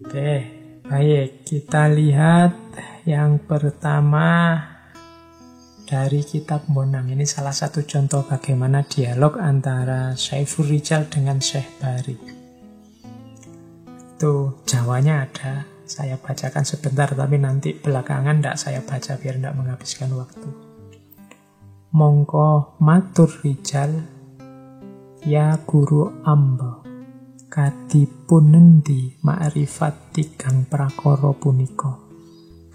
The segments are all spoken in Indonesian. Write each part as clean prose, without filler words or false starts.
Oke, baik. Kita lihat yang pertama dari kitab Bonang. Ini salah satu contoh bagaimana dialog antara Saiful Rijal dengan Syekh Bari. Itu Jawanya ada. Saya bacakan sebentar, tapi nanti belakangan tidak saya baca biar tidak menghabiskan waktu. Mongko matur Rijal, ya guru amba, kadipun endi ma'rifat tigang prakara punika?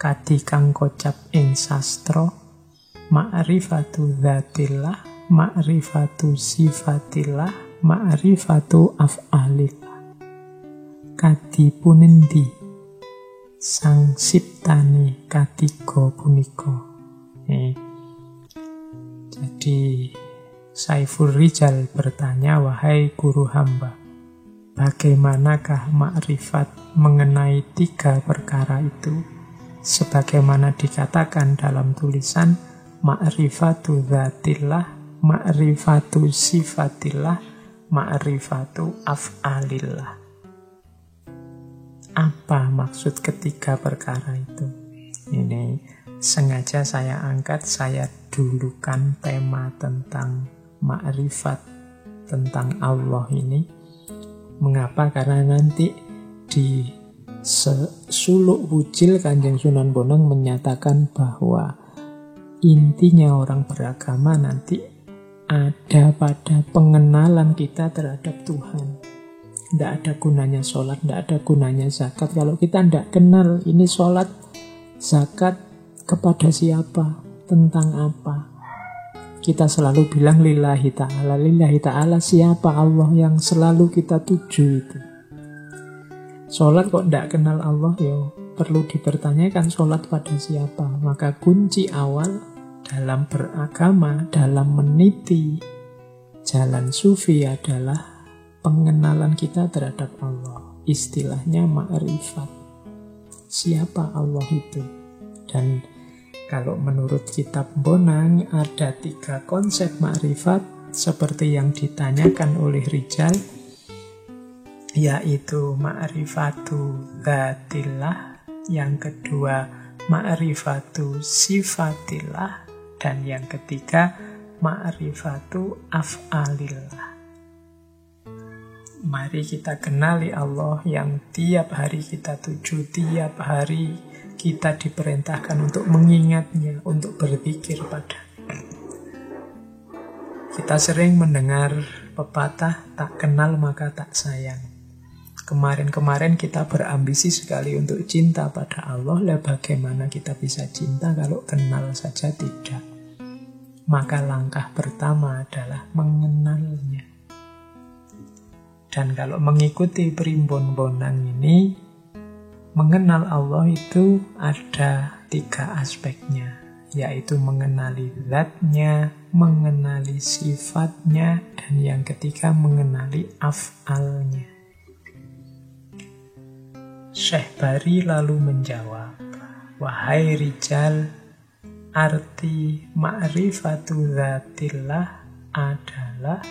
Kadi kang kocap ing sastra, ma'rifatu dzatillah, ma'rifatu sifatillah, ma'rifatu af'alillah. Kadipun endi sang siptane katiga punika? Jadi Saiful Rijal bertanya, wahai guru hamba, bagaimanakah makrifat mengenai tiga perkara itu? Sebagaimana dikatakan dalam tulisan, ma'rifatu dzatillah, ma'rifatu sifatillah, ma'rifatu af'alillah. Apa maksud ketiga perkara itu? Ini sengaja saya angkat, saya dulukan tema tentang makrifat, tentang Allah ini. Mengapa? Karena nanti di Suluk Wujil Kanjeng Sunan Bonang menyatakan bahwa intinya orang beragama nanti ada pada pengenalan kita terhadap Tuhan. Tidak ada gunanya sholat, tidak ada gunanya zakat kalau kita tidak kenal ini sholat, zakat kepada siapa, tentang apa. Kita selalu bilang lillahi ta'ala. Lillahi ta'ala siapa? Allah yang selalu kita tuju itu. Sholat kok tidak kenal Allah, ya perlu dipertanyakan sholat pada siapa. Maka kunci awal dalam beragama, dalam meniti jalan sufi adalah pengenalan kita terhadap Allah. Istilahnya ma'rifat. Siapa Allah itu? Dan kalau menurut kitab Bonang ada 3 konsep ma'rifat seperti yang ditanyakan oleh Rijal, yaitu ma'rifatu dzatillah, yang kedua ma'rifatu sifatillah, dan yang ketiga ma'rifatu af'alillah. Mari kita kenali Allah yang tiap hari kita tuju, tiap hari kita diperintahkan untuk mengingatnya, untuk berpikir padanya. Kita sering mendengar pepatah, tak kenal maka tak sayang. Kemarin-kemarin kita berambisi sekali untuk cinta pada Allah. Lah bagaimana kita bisa cinta kalau kenal saja tidak? Maka langkah pertama adalah mengenalnya. Dan kalau mengikuti Primbon Bonang ini, mengenal Allah itu ada 3 aspeknya, yaitu mengenali zatnya, mengenali sifatnya, dan yang ketiga mengenali af'alnya. Syekh Bari lalu menjawab, wahai Rijal, arti ma'rifatu dzatillah adalah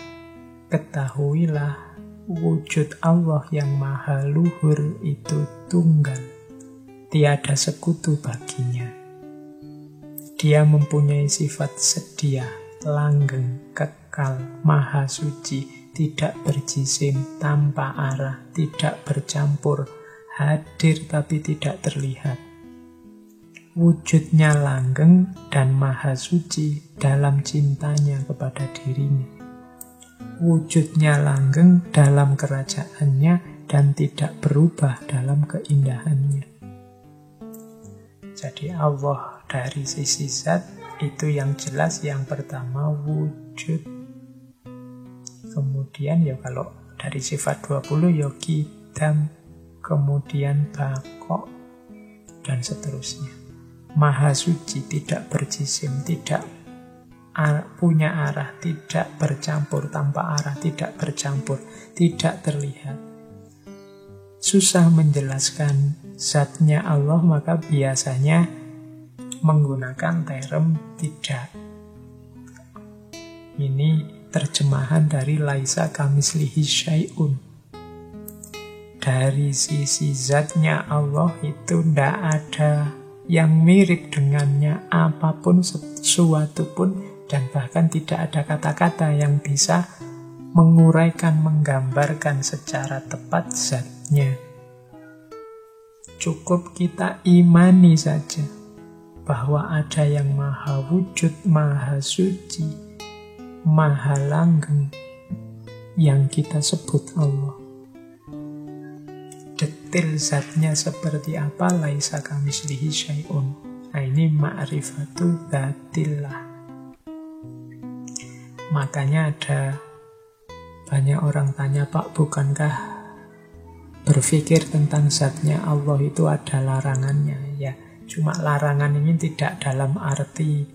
ketahuilah wujud Allah yang maha luhur itu tunggal, tiada sekutu baginya. Dia mempunyai sifat sedia, langgeng, kekal, maha suci, tidak berjisim, tanpa arah, tidak bercampur, hadir tapi tidak terlihat. Wujudnya langgeng dan maha suci dalam cintanya kepada dirinya. Wujudnya langgeng dalam kerajaannya dan tidak berubah dalam keindahannya. Jadi Allah dari sisi zat itu yang jelas, yang pertama wujud. Kemudian ya kalau dari sifat 20 ya qidam, kemudian baqo, dan seterusnya. Maha suci, tidak berjisim, tidak punya arah, tidak bercampur, tanpa arah, tidak bercampur, tidak terlihat. Susah menjelaskan zatnya Allah, maka biasanya menggunakan term tidak. Ini terjemahan dari laisa kamislihi syai'un. dari sisi zatnya Allah itu tidak ada yang mirip dengannya apapun, sesuatu pun, dan bahkan tidak ada kata-kata yang bisa menguraikan, menggambarkan secara tepat zatnya. Cukup kita imani saja bahwa ada yang maha wujud, maha suci, maha langgeng, yang kita sebut Allah. Detail zatnya seperti apa, laisa kamitslihi syai'un. Nah, ini ma'rifatu dzatillah. Makanya ada banyak orang tanya, Pak, bukankah berpikir tentang zatnya Allah itu ada larangannya? Ya, cuma larangan ini tidak dalam arti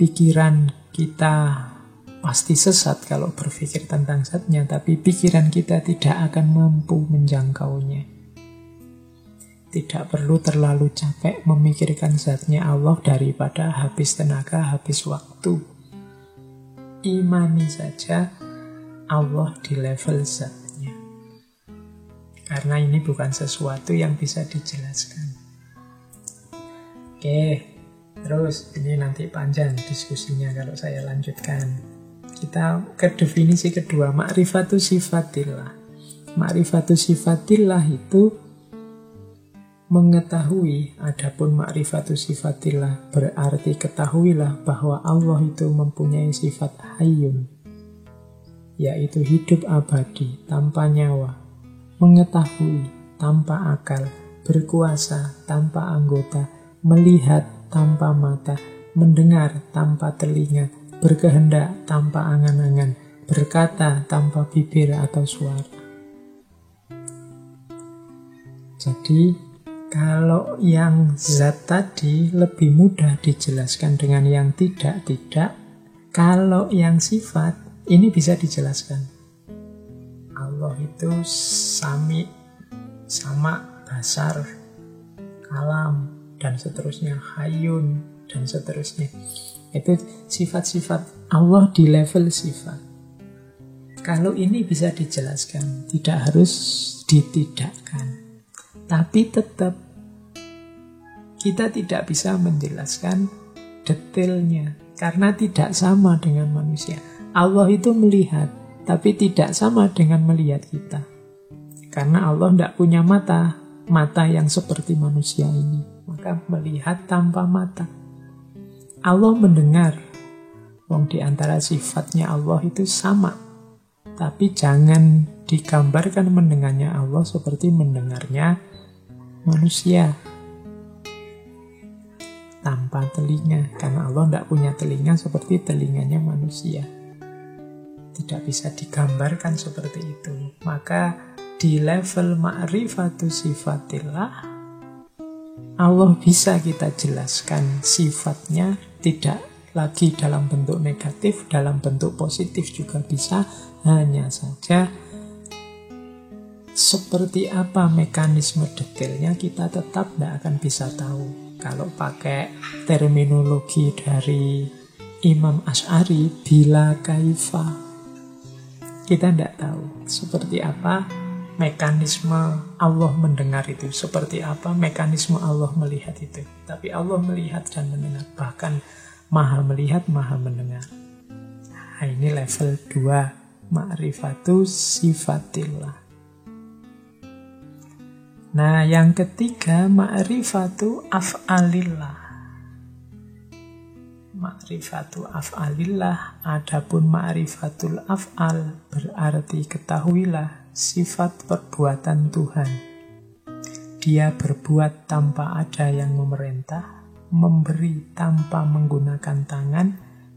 pikiran kita pasti sesat kalau berpikir tentang zatnya, tapi pikiran kita tidak akan mampu menjangkaunya. Tidak perlu terlalu capek memikirkan zatnya Allah daripada habis tenaga, habis waktu. Imani saja Allah di level zatnya. Karena ini bukan sesuatu yang bisa dijelaskan. Oke, terus ini nanti panjang diskusinya kalau saya lanjutkan. Kita ke definisi kedua, ma'rifatu sifatillah. Ma'rifatu sifatillah itu mengetahui, adapun ma'rifatu sifatillah berarti ketahuilah bahwa Allah itu mempunyai sifat hayyun, yaitu hidup abadi, tanpa nyawa, mengetahui, tanpa akal, berkuasa, tanpa anggota, melihat, tanpa mata, mendengar, tanpa telinga, berkehendak tanpa angan-angan, berkata tanpa bibir atau suara. Jadi, kalau yang zat tadi lebih mudah dijelaskan dengan yang tidak. Kalau yang sifat, ini bisa dijelaskan. Allah itu sami, sama, basar, kalam, dan seterusnya, hayyun, dan seterusnya. Itu sifat-sifat Allah di level sifat. Kalau ini bisa dijelaskan, tidak harus ditidakkan. Tapi tetap kita tidak bisa menjelaskan detailnya, karena tidak sama dengan manusia. Allah itu melihat, tapi tidak sama dengan melihat kita. Karena Allah tidak punya mata yang seperti manusia ini. Maka melihat tanpa mata. Allah mendengar. Wong di antara sifatnya Allah itu sama. Tapi jangan digambarkan mendengarnya Allah seperti mendengarnya manusia. Tanpa telinga. Karena Allah tidak punya telinga seperti telinganya manusia. Tidak bisa digambarkan seperti itu. Maka di level ma'rifatu sifatillah, Allah bisa kita jelaskan sifatnya, tidak lagi dalam bentuk negatif, dalam bentuk positif juga bisa. Hanya saja seperti apa mekanisme detailnya kita tetap tidak akan bisa tahu. Kalau pakai terminologi dari Imam Asy'ari, bila kaifa, kita tidak tahu seperti apa mekanisme Allah mendengar itu, seperti apa mekanisme Allah melihat itu. Tapi Allah melihat dan mendengar, bahkan maha melihat, maha mendengar. Nah, ini level 2, ma'rifatu sifatillah. Nah, yang ketiga, ma'rifatu af'alillah. Ma'rifatu af'alillah, adapun ma'rifatul af'al berarti ketahuilah sifat perbuatan Tuhan. Dia berbuat tanpa ada yang memerintah, memberi tanpa menggunakan tangan,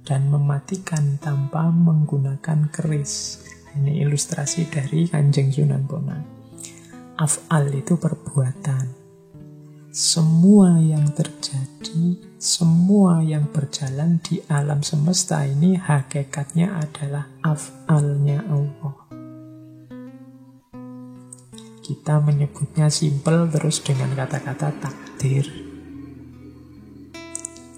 dan mematikan tanpa menggunakan keris. Ini ilustrasi dari Kanjeng Sunan Bonang. Af'al itu perbuatan. Semua yang terjadi, semua yang berjalan di alam semesta ini hakikatnya adalah af'alnya Allah. Kita menyebutnya simpel terus dengan kata-kata takdir.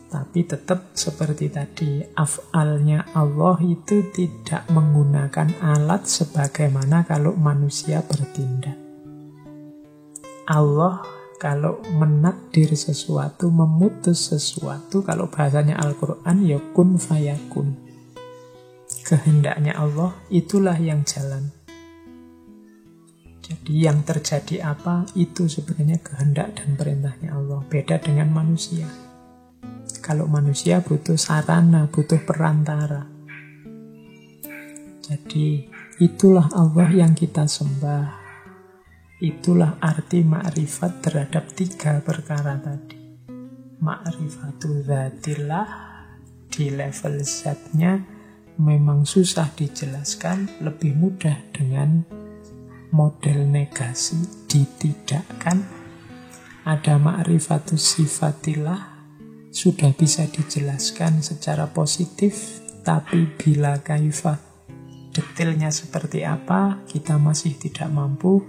Tapi Tapi tetap seperti tadi, af'alnya Allah itu tidak menggunakan alat sebagaimana kalau manusia bertindak. Allah kalau menakdir sesuatu, memutus sesuatu, kalau bahasanya Al-Quran, ya kun fayakun. Kehendaknya Allah, itulah yang jalan. Jadi yang terjadi apa, itu sebenarnya kehendak dan perintahnya Allah. Beda dengan manusia. Kalau manusia butuh sarana, butuh perantara. Jadi itulah Allah yang kita sembah. Itulah arti ma'rifat terhadap 3 perkara tadi. Ma'rifatul dzatillah, di level zatnya memang susah dijelaskan, lebih mudah dengan model negasi, ditidakkan. Ada ma'rifatul sifatillah, sudah bisa dijelaskan secara positif, tapi bila kaifah, detailnya seperti apa, kita masih tidak mampu.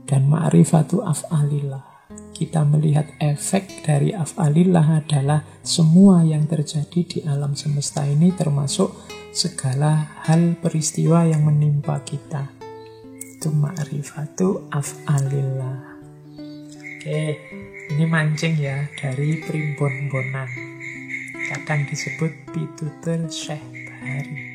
Dan ma'rifatu af'alillah, kita melihat efek dari af'alillah adalah semua yang terjadi di alam semesta ini, termasuk segala hal peristiwa yang menimpa kita. Itu ma'rifatu af'alillah. Oke, ini mancing ya dari primbon-bonan. Kadang disebut pitutul Syekh Bahari.